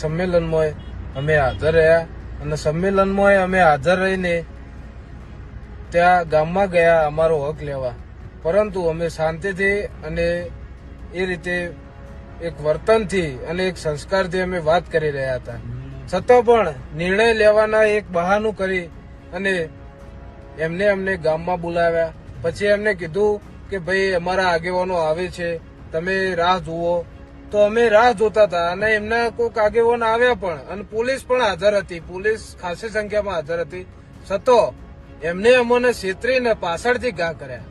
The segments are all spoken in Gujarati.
સંમેલનમાં અમે હાજર રહ્યા અને સંમેલનમાં અમે હાજર રહીને ત્યાં ગામમાં ગયા અમારો હક લેવા, પરંતુ અમે શાંતિથી અને એ રીતે એક વર્તનથી અને એક સંસ્કારથી અમે વાત કરી રહ્યા હતા. છતાં પણ નિર્ણય લેવાના એક બહાનું કરી અને અમને ગામમાં બોલાવ્યા. પછી એમને કીધું કે ભાઈ અમારા આગેવાનો આવે છે, તમે રાહ જુઓ. તો અમે રાહ જોતા હતા અને એમના કોઈક આગેવાન આવ્યા પણ અને પોલીસ પણ હાજર હતી. પોલીસ ખાસી સંખ્યામાં હાજર હતી. છતાં એમને અમને છેતરીને પાછળથી ઘા કર્યા.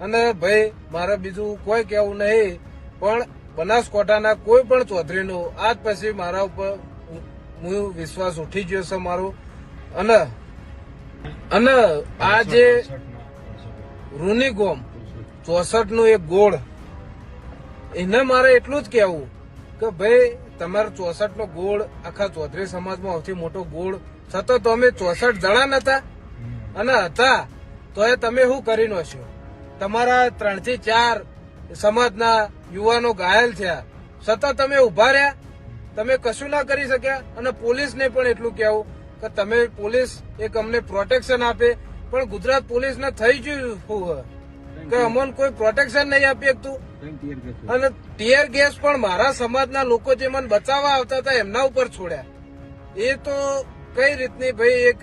અને ભાઈ મારે બીજું કોઈ કહેવું નહીં, પણ બનાસકાંઠાના કોઈ પણ ચૌધરીનો આજ પછી મારા ઉપર વિશ્વાસ ઉઠી ગયો છે મારો. અને આ જે રૂની ગોમ 64 નું એક ગોળ, એને મારે એટલું જ કહેવું કે ભાઈ તમારો 64 નો ગોળ આખા ચૌધરી સમાજમાં સૌથી મોટો ગોળ, છતાં તમે 64 જણા નતા અને હતા તો એ તમે શું કરી નાખ્યો? તમારા 3 થી 4 સમાજના યુવાનો ઘાયલ થયા, છતાં તમે ઉભા રહ્યા, તમે કશું ના કરી શક્યા. અને પોલીસને પણ એટલું કહેવું કે તમે પોલીસ એક અમને પ્રોટેક્શન આપે, પણ ગુજરાત પોલીસને થઈ ગયું શું કે અમને કોઈ પ્રોટેક્શન નહીં આપી શકતું. અને ટીયર ગેસ પણ મારા સમાજના લોકો જે મને બચાવવા આવતા હતા એમના ઉપર છોડ્યા. એ તો કઈ રીતની ભાઈ એક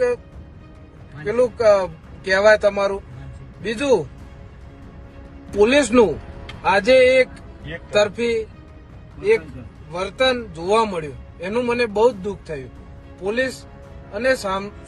પેલું કહેવાય તમારું. બીજું પોલીસનું આજે એક તરફી એક વર્તન જોવા મળ્યું, એનું મને બહુ જ દુઃખ થયું. પોલીસ અને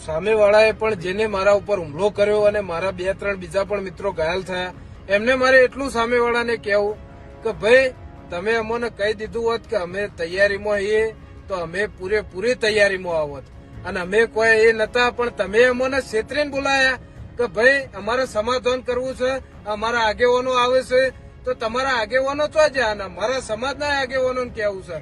સામેવાળાએ પણ જેને મારા ઉપર હુમલો કર્યો અને મારા 2-3 બીજા પણ મિત્રો ઘાયલ થયા, એમને મારે એટલું સામેવાળાને કહેવું કે ભાઈ તમે અમને કહી દીધું હોત કે અમે તૈયારીમાં છીએ તો અમે પૂરેપૂરી તૈયારીમાં આવત. અને અમે કોઈ એ નતા, પણ તમે અમને છેતરીને બોલાયા કે ભાઈ અમારે સમાધાન કરવું છે, અમારા આગેવાનો આવે છે, તો તમારા આગેવાનો તો જ મારા સમાજના આગેવાનોને કહેવું છે